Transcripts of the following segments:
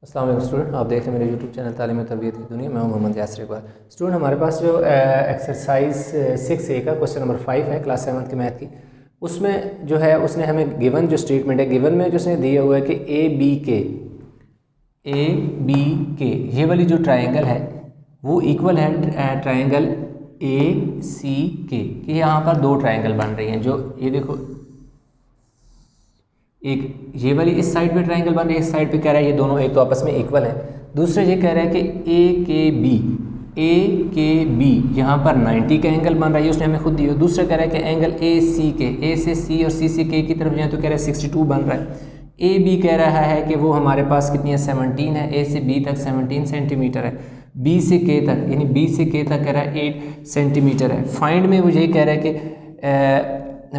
अस्सलाम वालेकुम स्टूडेंट, आप देख रहे हैं मेरे यूट्यूब चैनल तालीम तरबियत की दुनिया। मैं हूं मोहम्मद यासर इकबाल। स्टूडेंट, हमारे पास जो एक्सरसाइज 6A का क्वेश्चन नंबर 5 है क्लास 7 की मैथ की, उसमें जो है उसने हमें गिवन जो स्टेटमेंट है, गिवन में जो उसने दिया हुआ है कि ए बी के ये वाली जो ट्राइंगल है वो इक्वल है ट्राइंगल ए सी के, कि यहाँ पर दो ट्राइंगल बन रही हैं। जो ये देखो, एक ये वाली इस साइड पे ट्राइंगल बन रही है, इस साइड पे कह रहा है ये दोनों एक तो आपस में इक्वल है। दूसरा ये कह रहा है कि ए के बी यहाँ पर 90 का एंगल बन रहा है, उसने हमें खुद दिया। दूसरा कह रहा है कि एंगल ए से सी और सी से के की तरफ जाए तो कह रहा है 62 बन रहा है। ए बी कह रहा है कि वो हमारे पास कितनी है 17 है, ए से बी तक 17 सेंटीमीटर है, बी से के तक यानी बी से के तक कह रहा है 8 सेंटीमीटर है। फाइंड में वो यही कह रहा है कि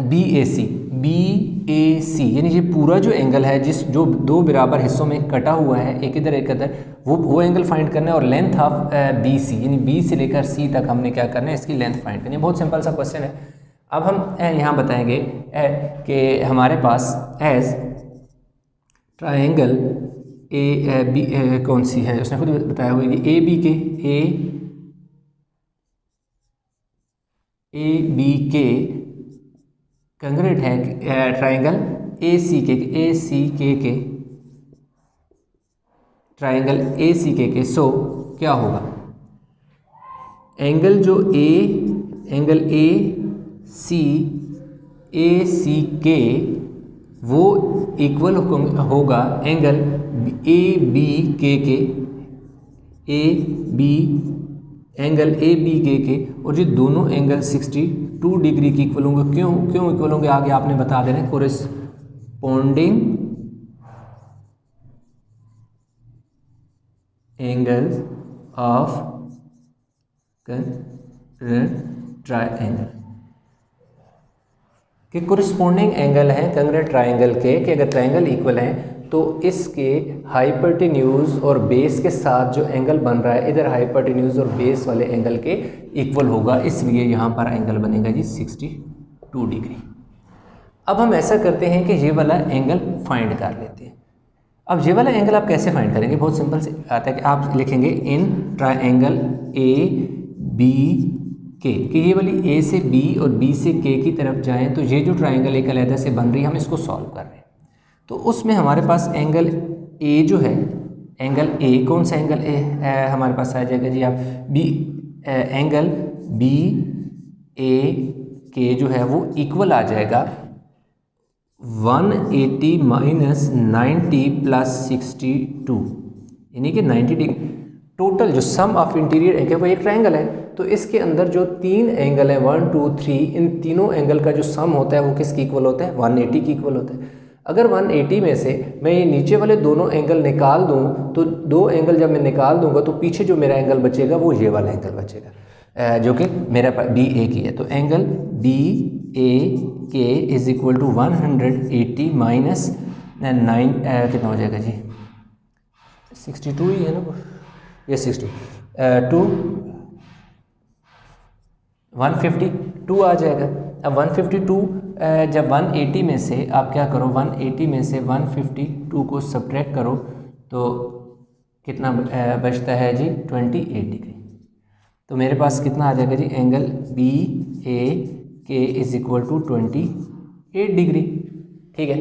बी ए सी यानी ये पूरा जो एंगल है जो दो बराबर हिस्सों में कटा हुआ है, एक इधर एक इधर, वो एंगल फाइंड करना है। और लेंथ ऑफ बी सी यानी बी से लेकर सी तक हमने क्या करना है, इसकी लेंथ फाइंड करनी है। बहुत सिंपल सा क्वेश्चन है। अब हम यहाँ बताएंगे कि हमारे पास एज ट्राइंगल ए बी कौन सी है, उसने खुद बताया हुआ है ए बी के कंग्रेट है ट्राइंगल ए सी के ट्राइंगल ए सी के। सो क्या होगा, एंगल जो एंगल ए सी के वो इक्वल होगा एंगल ए बी के एंगल ए बी के और ये दोनों एंगल 62 डिग्री की इक्वल होंगे। क्यों इक्वल होंगे आगे आपने बता देना। कोरेस्पोंडिंग एंगल्स ऑफ ट्राइंगल के कोरिस्पोंडिंग एंगल हैं कंग्रेट ट्राइंगल के, कि अगर ट्राइंगल इक्वल हैं तो इसके हाइपोटेन्यूज और बेस के साथ जो एंगल बन रहा है इधर हाइपोटेन्यूज और बेस वाले एंगल के इक्वल होगा, इसलिए यहाँ पर एंगल बनेगा जी 62 डिग्री। अब हम ऐसा करते हैं कि ये वाला एंगल फाइंड कर लेते हैं। अब ये वाला एंगल आप कैसे फाइंड करेंगे, बहुत सिंपल से आता है कि आप लिखेंगे इन ट्राइंगल ए बी के, कि ये वाली ए से बी और बी से के की तरफ जाएं तो ये जो ट्राइंगल एक अलहदा से बन रही है हम इसको सॉल्व कर रहे हैं। तो उसमें हमारे पास एंगल ए जो है, एंगल ए कौन सा एंगल ए हमारे पास आ जाएगा जी, आप बी एंगल बी ए के जो है वो इक्वल आ जाएगा 180 माइनस 90 प्लस 62 यानी कि 90 डिग्री। टोटल जो सम ऑफ इंटीरियर एंगल वो एक ट्राइंगल है, तो इसके अंदर जो तीन एंगल है 1 2 3, इन तीनों एंगल का जो सम होता है वो किसकी इक्वल होता है, 180 की इक्वल होता है। अगर 180 में से मैं ये नीचे वाले दोनों एंगल निकाल दूं तो दो एंगल जब मैं निकाल दूंगा तो पीछे जो मेरा एंगल बचेगा वो ये वाला एंगल बचेगा जो कि मेरा बी ए की है। तो एंगल बी ए के इज इक्वल टू 180 माइनस 9 कितना हो जाएगा जी, 62 ही है ना, ये 60 टू 152 आ जाएगा। अब 152 जब 180 में से आप क्या करो, 180 में से 152 को सब्ट्रैक्ट करो तो कितना बचता है जी 28 डिग्री। तो मेरे पास कितना आ जाएगा जी, एंगल बी ए के इज इक्वल टू 28 डिग्री। ठीक है,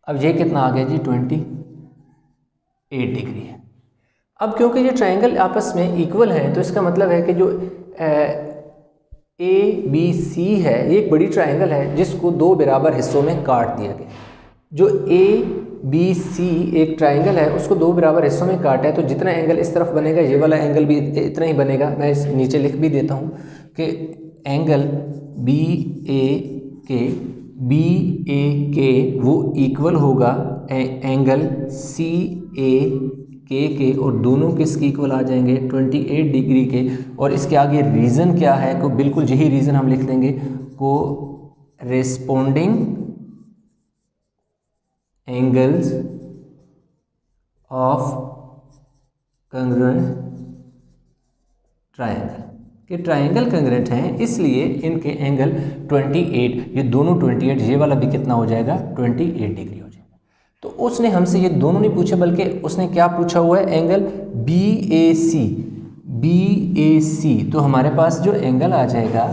अब ये कितना आ गया जी 28 डिग्री है। अब क्योंकि ये ट्राइंगल आपस में इक्वल हैं तो इसका मतलब है कि जो ए बी सी है ये एक बड़ी ट्राइंगल है जिसको दो बराबर हिस्सों में काट दिया गया। जो ए बी सी एक ट्राइंगल है उसको दो बराबर हिस्सों में काटा है, तो जितना एंगल इस तरफ बनेगा ये वाला एंगल भी इतना ही बनेगा। मैं इस नीचे लिख भी देता हूँ कि एंगल बी ए के वो इक्वल होगा एंगल सी ए के और दोनों किसके इक्वल आ जाएंगे 28 डिग्री के। और इसके आगे रीज़न क्या है, को बिल्कुल यही रीज़न हम लिख देंगे, corresponding angles of congruent triangle, कि ट्राइंगल कंग्रुएंट हैं इसलिए इनके एंगल 28, ये दोनों 28, ये वाला भी कितना हो जाएगा 28 डिग्री हो जाएगा। तो उसने हमसे ये दोनों नहीं पूछे, बल्कि उसने क्या पूछा हुआ है, एंगल BAC। तो हमारे पास जो एंगल आ जाएगा,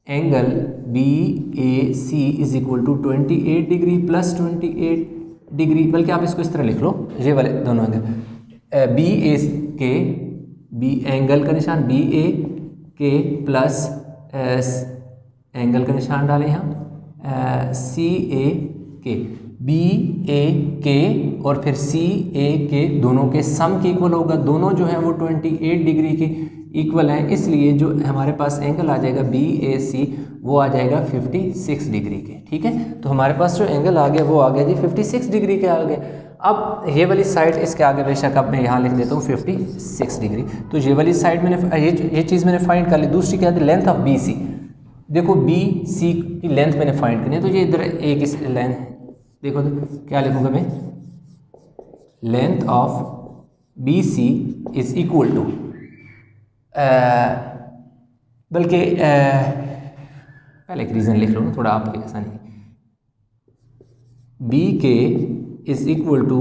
angle BAC is equal to 28 degree plus 28 degree, बल्कि आप इसको इस तरह लिख लो, ये वाले दोनों एंगल BA के एंगल का निशान BA के प्लस एंगल का निशान डालें यहाँ CA के, BAK और फिर CAK दोनों के सम के इक्वल होगा। दोनों जो है वो 28 डिग्री के इक्वल हैं, इसलिए जो हमारे पास एंगल आ जाएगा BAC वो आ जाएगा 56 डिग्री के। ठीक है, तो हमारे पास जो एंगल आ गया वो आ गया जी 56 डिग्री के आ गया। अब ये वाली साइड इसके आगे बेशक अब मैं यहाँ लिख देता हूँ 56 डिग्री। तो ये वाली साइड मैंने ये चीज़ मैंने फाइंड कर ली। दूसरी क्या है, लेंथ ऑफ BC। देखो BC की लेंथ मैंने फाइंड करनी है, तो ये इधर एक इस लेंथ, देखो तो क्या लिखूँगा मैं, length of BC is equal to, बल्कि पहले एक रीज़न लिख लो ना थोड़ा आपके आसानी, BK is equal to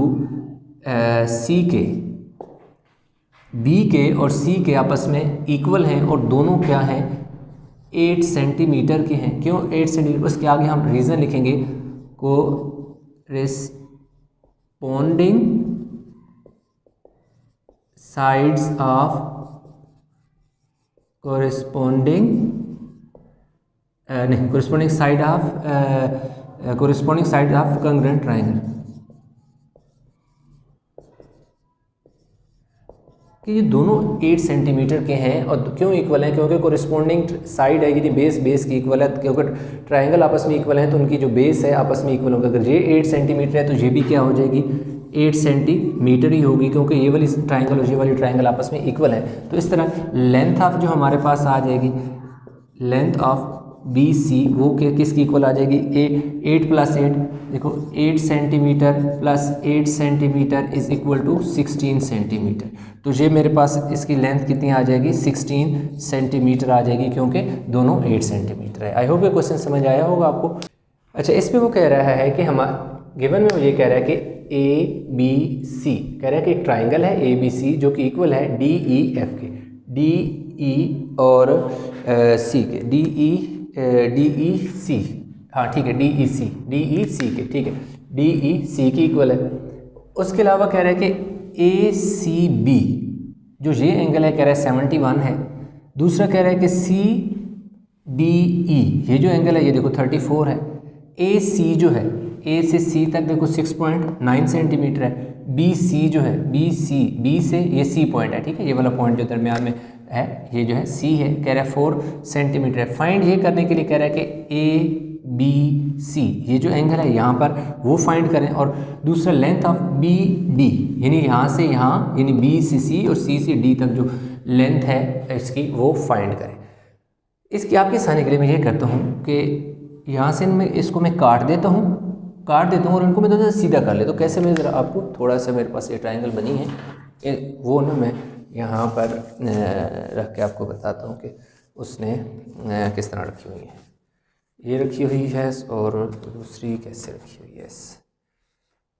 CK। BK और CK आपस में इक्वल हैं और दोनों क्या हैं, 8 सेंटीमीटर के हैं। क्यों 8 सेंटीमीटर, उसके आगे हम रीज़न लिखेंगे, corresponding sides of corresponding side of congruent triangle, कि ये दोनों 8 सेंटीमीटर के हैं। और क्यों इक्वल हैं, क्योंकि कोरिस्पोंडिंग साइड है, यदि बेस की इक्वल है, क्योंकि ट्रायंगल आपस में इक्वल हैं तो उनकी जो बेस है आपस में इक्वल होगा। अगर ये 8 सेंटीमीटर है तो ये भी क्या हो जाएगी, 8 सेंटीमीटर ही होगी, क्योंकि ये वाली ट्रायंगल और ये वाली ट्रायंगल आपस में इक्वल है। तो इस तरह लेंथ ऑफ जो हमारे पास आ जाएगी, लेंथ ऑफ BC वो किसकी इक्वल आ जाएगी, 8 प्लस 8, देखो 8 centimetre plus 8 centimetre is equal to 16 centimetre. तो ये मेरे पास इसकी लेंथ कितनी आ जाएगी, 16 सेंटीमीटर आ जाएगी, क्योंकि दोनों 8 सेंटीमीटर है। आई होप ये क्वेश्चन समझ आया होगा आपको। अच्छा, इसमें वो कह रहा है कि हम गिवन में वो ये कह रहा है कि ABC कह रहा है कि एक ट्राइंगल है ABC जो कि इक्वल है DEF के, DE और C के, DEC, हाँ ठीक है, DEC के, ठीक है, DEC की इक्वल है। उसके अलावा कह रहा है कि ACB जो ये एंगल है कह रहा है 71 है। दूसरा कह रहा है कि CDE ये जो एंगल है ये देखो 34 है। AC जो है A से C तक देखो 6.9 सेंटीमीटर है। BC जो है B से ये C पॉइंट है, ठीक है, ये वाला पॉइंट जो दरमियान में है ये जो है C है, कह रहा है 4 सेंटीमीटर है। फाइंड ये करने के लिए कह रहा है कि ABC ये जो एंगल है यहाँ पर वो फाइंड करें, और दूसरा लेंथ ऑफ BD यानी यहाँ से यहाँ यानी B से C और C से D तक जो लेंथ है इसकी वो फाइंड करें। इसकी आपकी आसानी के लिए मैं ये करता हूँ कि यहाँ से इसको मैं काट देता हूँ और इनको मैं थोड़ा सीधा कर ले। तो कैसे, मैं ज़रा आपको थोड़ा सा, मेरे पास ये ट्रायंगल बनी है वो ना मैं यहाँ पर रख के आपको बताता हूँ कि उसने किस तरह रखी हुई है। ये रखी हुई है और दूसरी कैसे रखी हुई है।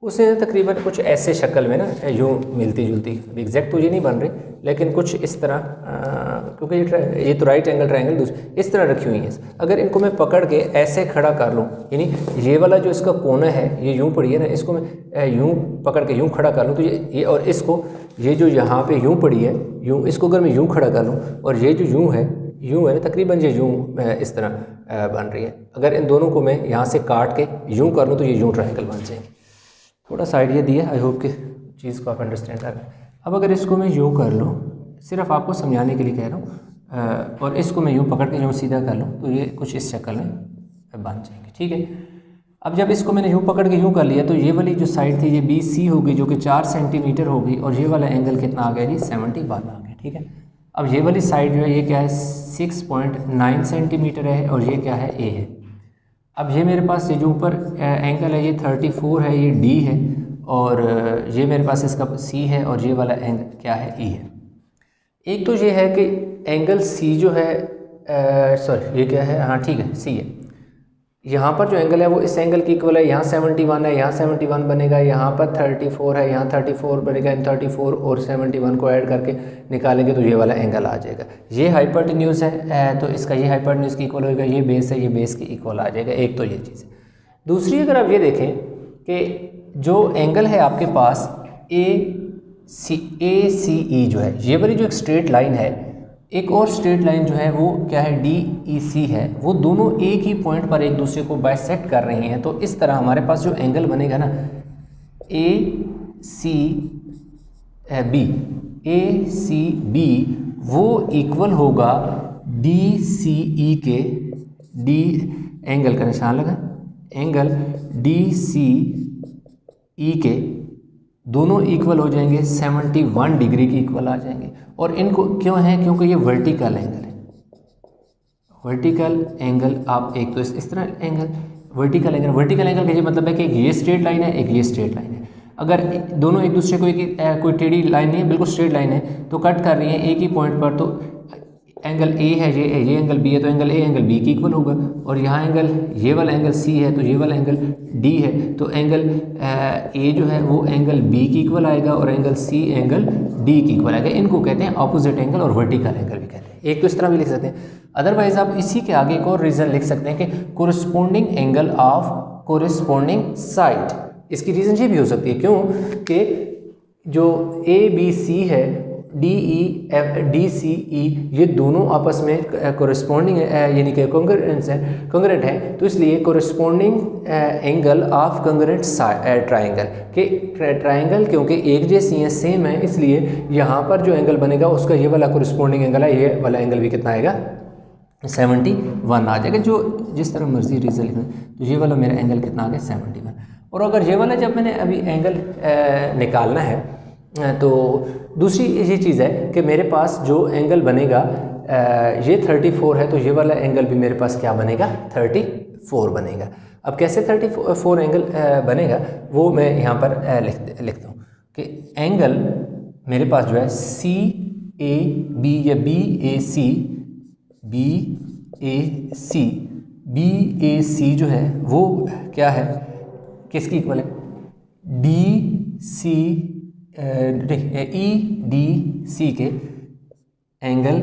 उसने तकरीबन कुछ ऐसे शक्ल में ना यूँ मिलती जुलती, एग्जैक्ट तो ये नहीं बन रही लेकिन कुछ इस तरह, क्योंकि ये तो राइट एंगल ट्रायंगल दूसरी इस तरह रखी हुई है। अगर इनको मैं पकड़ के ऐसे खड़ा कर लूँ, यानी ये वाला जो इसका कोना है ये यूँ पड़ी है ना, इसको मैं यूँ पकड़ के यूँ खड़ा कर लूँ तो ये और इसको ये जो यहाँ पे यूँ पड़ी है यूँ, इसको अगर मैं यूँ खड़ा कर लूँ और ये जो यूँ है ना, तकरीबन ये यूँ इस तरह बन रही है। अगर इन दोनों को मैं यहाँ से काट के यूँ कर लूँ तो ये यूँ ट्रायंगल बन जाएंगे। थोड़ा सा आइडिया दिया, आई होप कि चीज़ को आप अंडरस्टैंड कर रहे हैं। अब अगर इसको मैं यूँ कर लूँ, सिर्फ आपको समझाने के लिए कह रहा हूँ, और इसको मैं यूँ पकड़ के यूँ सीधा कर लूँ तो ये कुछ इस शक्ल में बन जाएंगे, ठीक है। अब जब इसको मैंने यूँ पकड़ के यूँ कर लिया तो ये वाली जो साइड थी ये BC होगी जो कि 4 सेंटीमीटर होगी, और ये वाला एंगल कितना आ गया जी 71 आ गया, ठीक है। अब ये वाली साइड जो है ये क्या है 6.9 सेंटीमीटर है और ये क्या है A है। अब ये मेरे पास ये जो ऊपर एंगल है ये 34 है, ये D है, और ये मेरे पास इसका C है, और ये वाला एंगल क्या है E है। एक तो ये है कि एंगल C जो है सॉरी ये क्या है, हाँ ठीक है C है। यहाँ पर जो एंगल है वो इस एंगल की इक्वल है, यहाँ 71 है, यहाँ 71 बनेगा, यहाँ पर 34 है, यहाँ 34 बनेगा, इन 34 और 71 को ऐड करके निकालेंगे तो ये वाला एंगल आ जाएगा। ये हाइपोटेन्यूज़ है तो इसका ये हाइपोटेन्यूज़ की इक्वल होगा, ये बेस है, ये बेस की इक्वल आ जाएगा। एक तो ये चीज़ है। दूसरी अगर आप ये देखें कि जो एंगल है आपके पास ACE जो है, ये वाली जो एक स्ट्रेट लाइन है, एक और स्ट्रेट लाइन जो है वो क्या है, DEC है, वो दोनों एक ही पॉइंट पर एक दूसरे को बाइसेक्ट कर रही हैं। तो इस तरह हमारे पास जो एंगल बनेगा ना ACB वो इक्वल होगा DCE के, डी एंगल का निशान लगा, एंगल DCE के दोनों इक्वल हो जाएंगे 71 डिग्री की इक्वल आ जाएंगे। और इनको क्यों है, क्योंकि ये वर्टिकल एंगल है। वर्टिकल एंगल आप एक तो इस तरह एंगल वर्टिकल एंगल का ये मतलब है कि एक ये स्ट्रेट लाइन है, एक ये स्ट्रेट लाइन है। अगर दोनों एक दूसरे को कोई टेढ़ी लाइन नहीं है, बिल्कुल स्ट्रेट लाइन है, तो कट कर रही है एक ही पॉइंट पर, तो एंगल ए है, ये एंगल बी है, तो एंगल ए एंगल बी की इक्वल होगा। और यहाँ एंगल ये वाला एंगल सी है, तो ये वाला एंगल डी है, तो एंगल ए जो है वो एंगल बी की इक्वल आएगा और एंगल सी एंगल डी की इक्वल आएगा। इनको कहते हैं ऑपोजिट एंगल और वर्टिकल एंगल भी कहते हैं। एक तो इस तरह भी लिख सकते हैं। अदरवाइज आप इसी के आगे एक और रीज़न लिख सकते हैं कि कोरिस्पोंडिंग एंगल ऑफ कोरिस्पोंडिंग साइड। इसकी रीज़न ये भी हो सकती है, क्यों कि जो ABC है, DCE ये दोनों आपस में कोरिस्पोंडिंग यानी कि कंग्रेंट है, तो इसलिए कोरिस्पोंडिंग एंगल ऑफ कंग्रेंट ट्राइंगल के ट्राइंगल क्योंकि एक जैसी हैं, सेम है, इसलिए यहाँ पर जो एंगल बनेगा उसका ये वाला कोरिस्पोंडिंग एंगल है, ये वाला एंगल भी कितना आएगा 71 आ जाएगा। जो जिस तरह मर्जी रीज़न लिखना, तो ये वाला मेरा एंगल कितना आ गया 71। और अगर ये वाला जब मैंने अभी एंगल निकालना है तो दूसरी ये चीज़ है कि मेरे पास जो एंगल बनेगा ये 34 है, तो ये वाला एंगल भी मेरे पास क्या बनेगा 34 बनेगा। अब कैसे 34 एंगल बनेगा वो मैं यहाँ पर लिखता हूँ कि एंगल मेरे पास जो है CAB या BAC जो है वो क्या है, किसकी इक्वल है, EDC के एंगल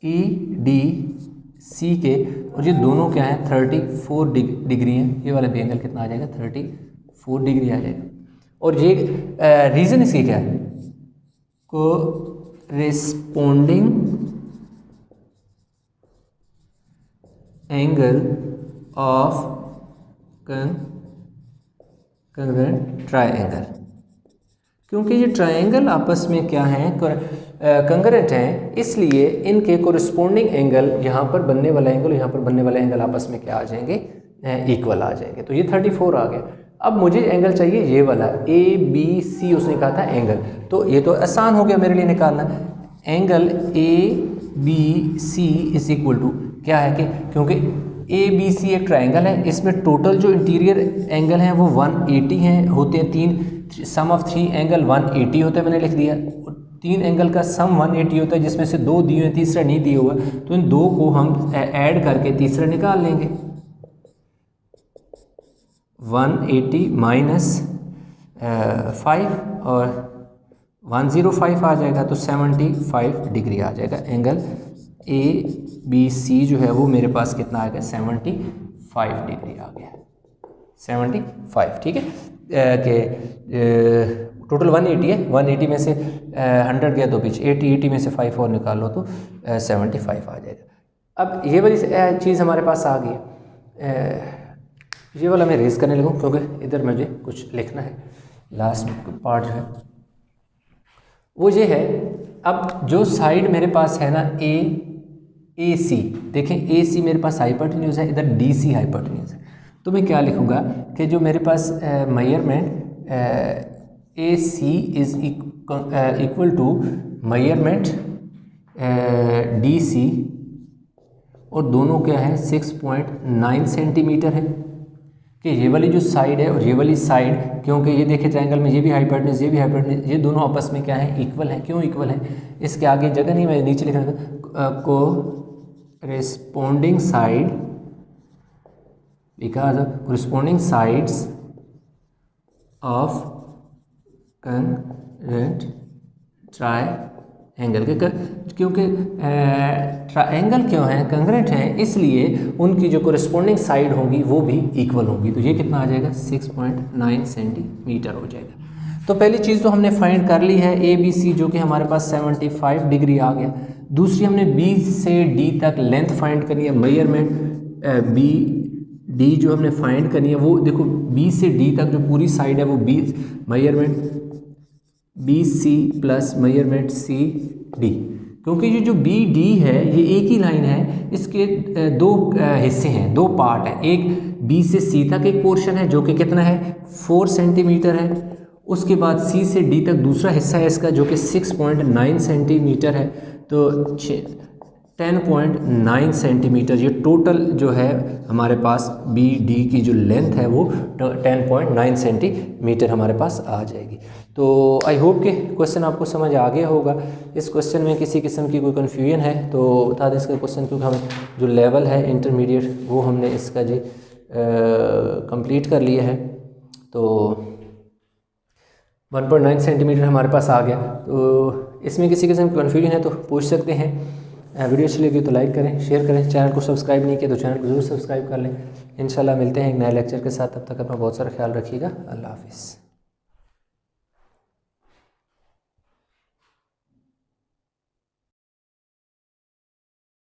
EDC के, और ये दोनों क्या है 34 डिग्री हैं। ये वाला भी एंगल कितना आ जाएगा 34 डिग्री आ जाएगा। और ये रीज़न इसकी क्या है, कोरिस्पोंडिंग एंगल ऑफ कंग्रेंट ट्राइंगल, क्योंकि ये ट्राइंगल आपस में क्या है कंग्रेंट हैं, इसलिए इनके कोरिस्पोंडिंग एंगल यहाँ पर बनने वाला एंगल, यहाँ पर बनने वाला एंगल आपस में क्या आ जाएंगे, इक्वल आ जाएंगे। तो ये 34 आ गया। अब मुझे एंगल चाहिए ये वाला ABC, उसने कहा था एंगल, तो ये तो आसान हो गया मेरे लिए निकालना। Angle ABC is equal to क्या है कि क्योंकि ABC एक ट्राइंगल है, इसमें टोटल जो इंटीरियर एंगल हैं वो 180 हैं होते हैं, तीन सम ऑफ 3 एंगल 180 होते हैं, मैंने लिख दिया। 3 एंगल का सम 180 होता है, जिसमें से 2 दिए हैं, तीसरा नहीं दिया हुआ, तो इन 2 को हम ऐड करके तीसरा निकाल लेंगे। 180 माइनस 5 और 105 आ जाएगा, तो 75 डिग्री आ जाएगा। एंगल ABC जो है वो मेरे पास कितना आ गया 75 डिग्री आ गया, 75। ठीक है कि टोटल 180 है, 180 में से 100 गया तो पीछे 80 में से 5 और निकालो तो 75 आ जाएगा। अब ये वाली चीज़ हमारे पास आ गई। ये वाला मैं रेज़ करने लगूँ क्योंकि इधर मुझे कुछ लिखना है। लास्ट पार्ट जो है वो ये है, अब जो साइड मेरे पास है ना AC, देखें AC मेरे पास हाइपोटेन्यूज है, इधर DC हाइपोटेन्यूज है, तो मैं क्या लिखूँगा कि जो मेरे पास measurement AC is equal to measurement DC, और दोनों क्या है 6.9 सेंटीमीटर है कि ये वाली जो साइड है और ये वाली साइड, क्योंकि ये देखे ट्रायंगल में ये भी हाइपोटेन्यूज, ये भी हाइपोटेन्यूज, ये दोनों आपस में क्या है इक्वल है। क्यों इक्वल है, इसके आगे जगह नहीं, मैं नीचे लिख रहा था, कोरिस्पोंडिंग side because the corresponding sides of congruent triangle के क्योंकि ट्रायंगल क्यों है, कंग्रेंट हैं, इसलिए उनकी जो कोरिस्पोंडिंग साइड होंगी वो भी इक्वल होंगी। तो ये कितना आ जाएगा 6.9 सेंटीमीटर हो जाएगा। तो पहली चीज़ तो हमने फाइंड कर ली है ए बी सी, जो कि हमारे पास 75 डिग्री आ गया। दूसरी हमने बी से डी तक लेंथ फाइंड करनी है, मेजरमेंट बी डी जो हमने फाइंड करनी है वो देखो बी से डी तक जो पूरी साइड है वो b measurement b c plus measurement c d, क्योंकि ये जो बी डी है ये एक ही लाइन है, इसके दो हिस्से हैं, दो पार्ट हैं। एक बी से सी तक एक पोर्शन है जो कि कितना है 4 सेंटीमीटर है, उसके बाद सी से डी तक दूसरा हिस्सा है इसका जो कि 6.9 सेंटीमीटर है। तो 10.9 सेंटीमीटर ये टोटल जो है हमारे पास बी डी की जो लेंथ है वो 10.9 सेंटीमीटर हमारे पास आ जाएगी। तो आई होप कि क्वेश्चन आपको समझ आ गया होगा। इस क्वेश्चन में किसी किस्म की कोई कन्फ्यूजन है तो बता दें इसका क्वेश्चन, क्योंकि हम जो लेवल है इंटरमीडिएट वो हमने इसका जी कंप्लीट कर लिया है। तो 1.9 सेंटीमीटर हमारे पास आ गया। तो इसमें किसी किस्म की कन्फ्यूजन है तो पूछ सकते हैं। वीडियो अच्छी लगी तो लाइक करें, शेयर करें, चैनल को सब्सक्राइब नहीं किया तो चैनल को जरूर सब्सक्राइब कर लें। इंशाल्लाह मिलते हैं एक नए लेक्चर के साथ, तब तक अपना बहुत सारा ख्याल रखिएगा। अल्लाह हाफिज़।